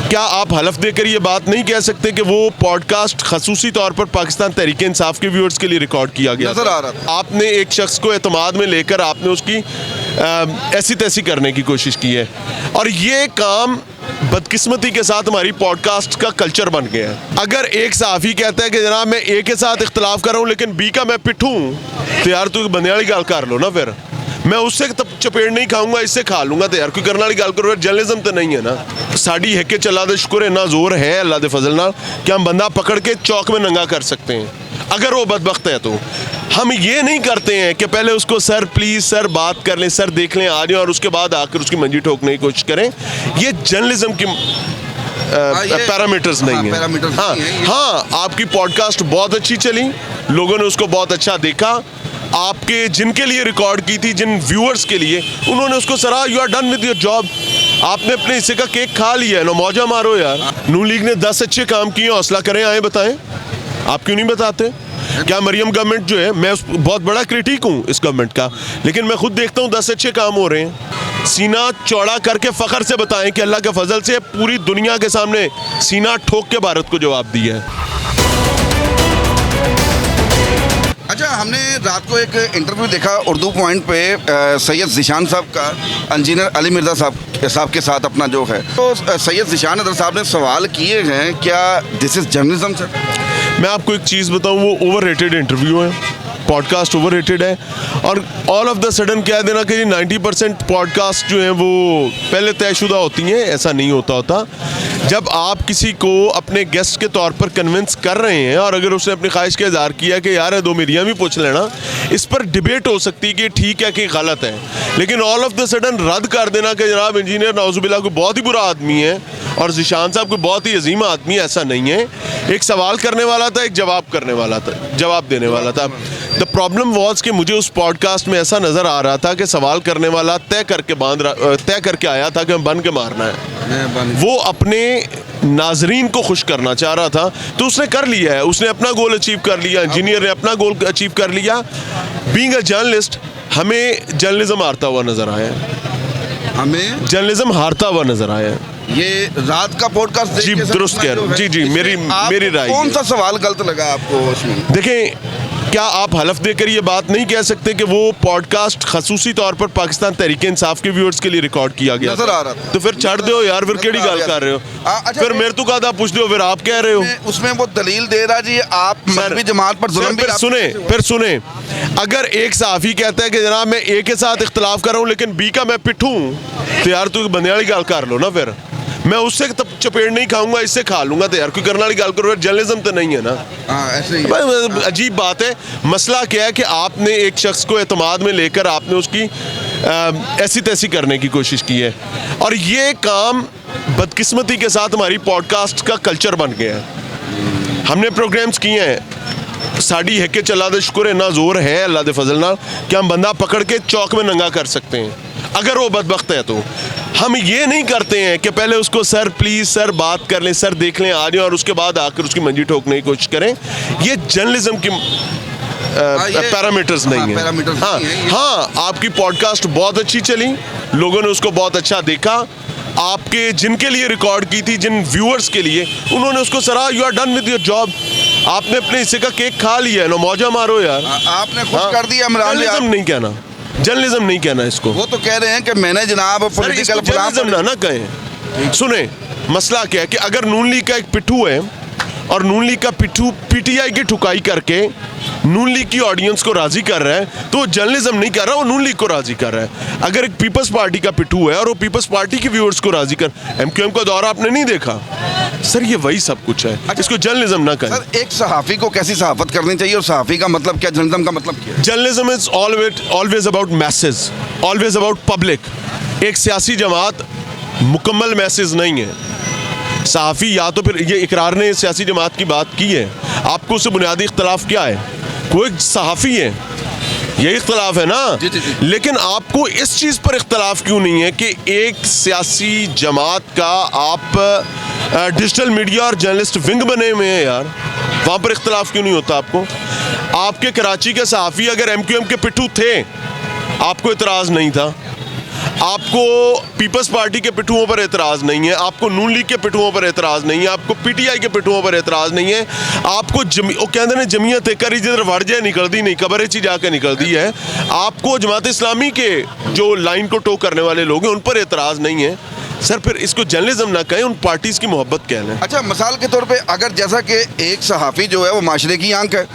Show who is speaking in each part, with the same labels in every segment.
Speaker 1: क्या आप हलफ देकर ये बात नहीं कह सकते कि वो पॉडकास्ट खसूसी तौर पर पाकिस्तान तहरीक इंसाफ के व्यूअर्स के लिए रिकॉर्ड किया गया
Speaker 2: नजर आ रहा था?
Speaker 1: आपने एक शख्स को एतमाद में लेकर आपने उसकी ऐसी तैसी करने की कोशिश की है, और ये काम बदकिस्मती के साथ हमारी पॉडकास्ट का कल्चर बन गया है। अगर एक सहाफ़ी कहता है कि जनाब मैं ए के साथ इख्तलाफ कर रहा हूँ लेकिन बी का मैं पिट्ठू हूँ, तो यार तू बंदे वाली गल कर लो ना, फिर मैं उससे चपेट नहीं खाऊंगा, इससे खा लूंगा, तो यार कोई करने वाली गल करो, जर्नलिज्म तो नहीं है ना। साड़ी है कि चला दे शुक्र इन्ना जोर है अल्लाह दे फजल नाल कि हम बंदा पकड़ के चौक में नंगा कर सकते हैं। अगर वो बदबख्त है तो हम ये नहीं करते हैं कि पहले उसको सर प्लीज़ सर बात कर लें, सर देख लें आ जाएं, और उसके बाद आकर उसकी मंजी ठोकने की कोशिश करें। ये जर्नलिज्म की पैरामीटर्स नहीं है। हाँ, आपकी पॉडकास्ट बहुत अच्छी चली, लोगों ने उसको बहुत अच्छा देखा, आपके जिनके लिए रिकॉर्ड की थी, जिन व्यूअर्स के लिए, उन्होंने उसको सराहा। You are done with your job, आपने अपने हिस्से का केक खा लिया है ना, मौजा मारो यार। नून लीग ने 10 अच्छे काम किए, हौसला करें, आए बताएं, आप क्यों नहीं बताते? क्या मरियम गवर्नमेंट जो है, मैं बहुत बड़ा क्रिटिक हूँ इस गवर्नमेंट का, लेकिन मैं खुद देखता हूँ 10 अच्छे काम हो रहे हैं। सीना चौड़ा करके फ़ख्र से बताएं कि अल्लाह के फजल से पूरी दुनिया के सामने सीना ठोक के भारत को जवाब दिया है।
Speaker 2: अच्छा, हमने रात को एक इंटरव्यू देखा उर्दू पॉइंट पे सैयद ज़ीशान साहब का इंजीनियर अली मिर्ज़ा साहब के साथ अपना जो है, तो सैयद ज़ीशान अदर साहब ने सवाल किए हैं, क्या दिस इज़ जर्नलिज्म सर?
Speaker 1: मैं आपको एक चीज़ बताऊं, वो ओवररेटेड इंटरव्यू है, पॉडकास्ट ओवररेटेड है, और ऑल ऑफ द सडन कह देना कि 90% पॉडकास्ट जो हैं वो पहले तयशुदा होती हैं, ऐसा नहीं होता। जब आप किसी को अपने गेस्ट के तौर पर कन्विंस कर रहे हैं, और अगर उसने अपनी ख्वाहिश का इज़हार किया कि यार 2 मेरियाँ भी पूछ लेना, इस पर डिबेट हो सकती है कि ठीक है कि गलत है, लेकिन ऑल ऑफ द सडन रद्द कर देना कि जनाब इंजीनियर नाउजुबिल्लाह कोई बहुत ही बुरा आदमी है और ज़ीशान साहब कोई बहुत ही अजीम आदमी है, ऐसा नहीं है। एक सवाल करने वाला था, एक जवाब देने वाला था। द प्रॉब्लम वॉज कि मुझे उस पॉडकास्ट में ऐसा नज़र आ रहा था कि सवाल करने वाला तय करके आया था कि हम बन के मारना है। वो अपने नाजरीन को खुश करना चाह रहा था, तो उसने कर लिया है, उसने अपना गोल अचीव कर लिया, इंजीनियर ने अपना गोल अचीव कर लिया। बीइंग अ जर्नलिस्ट, हमें जर्नलिज्म हारता हुआ नज़र आया है,
Speaker 2: हमें
Speaker 1: जर्नलिज्म हारता हुआ नज़र आया है।
Speaker 2: ये रात का पॉडकास्ट
Speaker 1: जी दुरुस्त कह रहे हो, जी मेरी राय।
Speaker 2: कौन सा सवाल गलत लगा आपको उसमें?
Speaker 1: देखें, क्या आप हलफ देकर ये बात नहीं कह सकते कि वो पॉडकास्ट खसूसी तौर पर पाकिस्तान तहरीक इंसाफ के व्यूअर्स के लिए रिकॉर्ड किया गया
Speaker 2: नजर आ रहा था?
Speaker 1: तो फिर छड़ दो यार, फिर केड़ी गल कर रहे हो?
Speaker 2: अच्छा,
Speaker 1: फिर मेरे तो कहता पूछ दो, फिर आप कह रहे हो
Speaker 2: उसमें वो दलील दे रहा जी आप मजहबी जमात पर जुल्म भी।
Speaker 1: फिर सुने, अगर एक सहाफ़ी कहता है कि जनाब मैं ए के साथ इख्तलाफ कर रहा हूँ लेकिन बी का मैं पिट्ठू हूँ, तो यार तू बंदे वाली गल कर लो ना, फिर मैं उससे चपेट नहीं खाऊंगा, इससे खा लूंगा, तो यार कोई करने वाली गल करो, जर्नलिज्म तो नहीं है ना।
Speaker 2: ऐसे ही
Speaker 1: अजीब बात है। मसला क्या है कि आपने एक शख्स को एतमाद में लेकर आपने उसकी ऐसी तैसी करने की कोशिश की है, और ये काम बदकिस्मती के साथ हमारी पॉडकास्ट का कल्चर बन गया है। हमने प्रोग्राम्स किए हैं, साड़ी है कि चला दे शुक्र इन्ना जोर है अल्लाह दे फजल नाल कि हम बंदा पकड़ के चौक में नंगा कर सकते हैं, अगर वो बदबख्त है तो। हम ये नहीं करते हैं कि पहले उसको सर प्लीज़ सर बात कर लें, सर देख लें आ जाएं, और उसके बाद आकर उसकी मंजी ठोकने की कोशिश करें। ये जर्नलिज्म की पैरामीटर्स नहीं है। हाँ, आपकी पॉडकास्ट बहुत अच्छी चली, लोगों ने उसको बहुत अच्छा देखा, आपके जिनके लिए रिकॉर्ड की थी, जिन व्यूअर्स के लिए, उन्होंने उसको सराहा। You are done with your job, आपने अपने हिस्से का केक खा लिया है ना, मौजा मारो यार।
Speaker 2: आपने खुश कर दिया।
Speaker 1: जर्नलिज्म नहीं कहना इसको।
Speaker 2: वो तो कह रहे हैं कि मैंने जनाब पॉलिटिकल
Speaker 1: जर्नलिज्म ना कहें। सुने, मसला क्या है कि अगर नून लीग का एक पिट्ठू है और नून लीग का पिट्ठू पीटीआई की ठुकाई करके नून लीग की ऑडियंस को राजी कर रहा है, तो वो जर्नलिज्म नहीं कर रहा, वो नून लीग को राजी कर रहा है। अगर एक पीपल्स पार्टी का पिट्ठू है और वो पीपल्स पार्टी के व्यूअर्स को राजी कर, एमक्यूएम का दौरा आपने नहीं देखा सर, ये वही सब कुछ है। इसको जर्नलिज्म ना करें।
Speaker 2: सर, एक सहाफ़ी को कैसी सहाफ़त करनी चाहिए, और सहाफ़ी का मतलब क्या, जर्नलिज्म का मतलब क्या?
Speaker 1: Journalism is always about message, always about public. एक सियासी जमात मुकम्मल मैसेज नहीं है। सहाफ़ी या तो फिर ये इकरार ने सियासी जमात की बात की है, आपको उससे बुनियादी इख्तलाफ क्या है? कोई सहाफ़ी है, यही इख्तलाफ है ना।
Speaker 2: जी।
Speaker 1: लेकिन आपको इस चीज़ पर इख्तलाफ क्यों नहीं है कि एक सियासी जमात का आप डिजिटल मीडिया और जर्नलिस्ट विंग बने हुए हैं यार, वहाँ पर इख्तलाफ क्यों नहीं होता आपको? आपके कराची के सहाफ़ी अगर एमक्यूएम के पिट्ठू थे, आपको इतराज़ नहीं था। आपको पीपल्स पार्टी के पिटुओं पर एतराज़ नहीं है, आपको नून लीग के पिटुओं पर एतराज़ नहीं है, आपको पीटीआई के पिटुओं पर एतराज़ नहीं है, आपको वो कहते हैं जमीयत करी जिधर वड़ जाए निकलती नहीं, कबर ची जाकर निकलती है। आपको जमात इस्लामी के जो लाइन को टो करने वाले लोग हैं उन पर एतराज़ नहीं है। सर फिर इसको जर्नलिज्म ना कहें, उन पार्टीज़ की मोहब्बत कह लें।
Speaker 2: अच्छा, मिसाल के तौर पे अगर जैसा कि एक सहाफ़ी जो है वो माशरे की आंख है,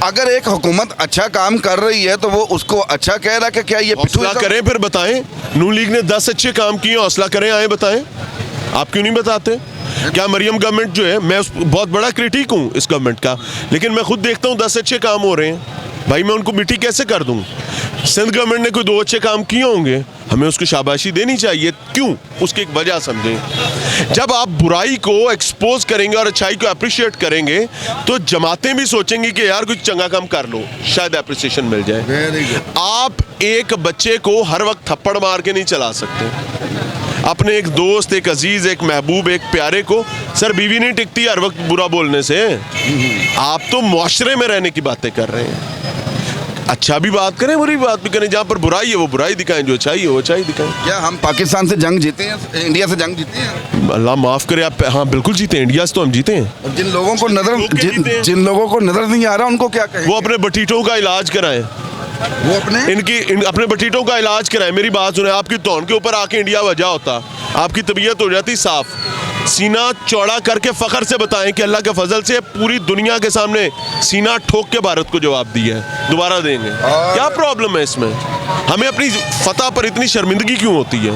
Speaker 2: अगर एक हुकूमत अच्छा काम कर रही है तो वो उसको अच्छा कह रहा है कि क्या ये
Speaker 1: हौसला करें, फिर बताएं। नून लीग ने 10 अच्छे काम किए, हौसला करें, आए बताएं। आप क्यों नहीं बताते? क्या मरियम गवर्नमेंट जो है, मैं बहुत बड़ा क्रिटिक हूँ इस गवर्नमेंट का, लेकिन मैं खुद देखता हूँ 10 अच्छे काम हो रहे हैं। भाई मैं उनको मिट्टी कैसे कर दूँ? सिंध गवर्नमेंट ने कोई 2 अच्छे काम किए होंगे, हमें उसको शाबाशी देनी चाहिए। क्यों? उसकी एक वजह समझें। जब आप बुराई को एक्सपोज करेंगे और अच्छाई को अप्रिशिएट करेंगे तो जमातें भी सोचेंगी कि यार कुछ चंगा काम कर लो, शायद अप्रिसिएशन मिल जाए। आप एक बच्चे को हर वक्त थप्पड़ मार के नहीं चला सकते। अपने एक दोस्त, एक अजीज, एक महबूब, एक प्यारे को, सर बीवी नहीं टिकती हर वक्त बुरा बोलने से। आप तो मुआशरे में रहने की बातें कर रहे हैं। अच्छा भी बात करें, बुरी बात भी करें। जहाँ पर बुराई है वो बुराई दिखाएं, जो अच्छाई है वो अच्छाई दिखाएं।
Speaker 2: क्या हम पाकिस्तान से जंग जीते हैं, इंडिया से जंग जीते हैं?
Speaker 1: अल्लाह माफ़ करे आप, हाँ बिल्कुल जीते हैं, इंडिया से तो हम जीते हैं।
Speaker 2: और जिन लोगों को जिन लोगों को नजर नहीं आ रहा उनको क्या कहें?
Speaker 1: वो अपने बटीटों का इलाज कराएं,
Speaker 2: वो
Speaker 1: अपने बटीटों का इलाज कराएं। मेरी बात सुने, आपकी तौन के ऊपर आके इंडिया वजह होता, आपकी तबीयत हो जाती साफ। सीना चौड़ा करके फ़ख्र से बताएं कि अल्लाह के फजल से पूरी दुनिया के सामने सीना ठोक के भारत को जवाब दिया है, दोबारा देंगे। क्या प्रॉब्लम है इसमें? हमें अपनी फतह पर इतनी शर्मिंदगी क्यों होती है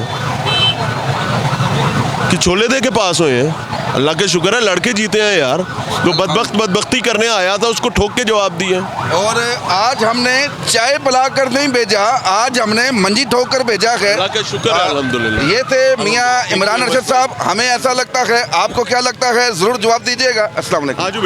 Speaker 1: कि छोले दे के पास हुए हैं? अल्लाह के शुक्र है लड़के जीते हैं यार। जो बदबख्ती करने आया था उसको ठोक के जवाब दिए।
Speaker 2: और आज हमने चाय पिला कर नहीं भेजा, आज हमने मंजी ठोक कर भेजा है।
Speaker 1: अल्लाह का शुक्र है, अल्हम्दुलिल्लाह।
Speaker 2: ये थे मियाँ इमरान अरशद साहब। हमें ऐसा लगता है, आपको क्या लगता है? ज़रूर जवाब दीजिएगा। अस्सलाम वालेकुम।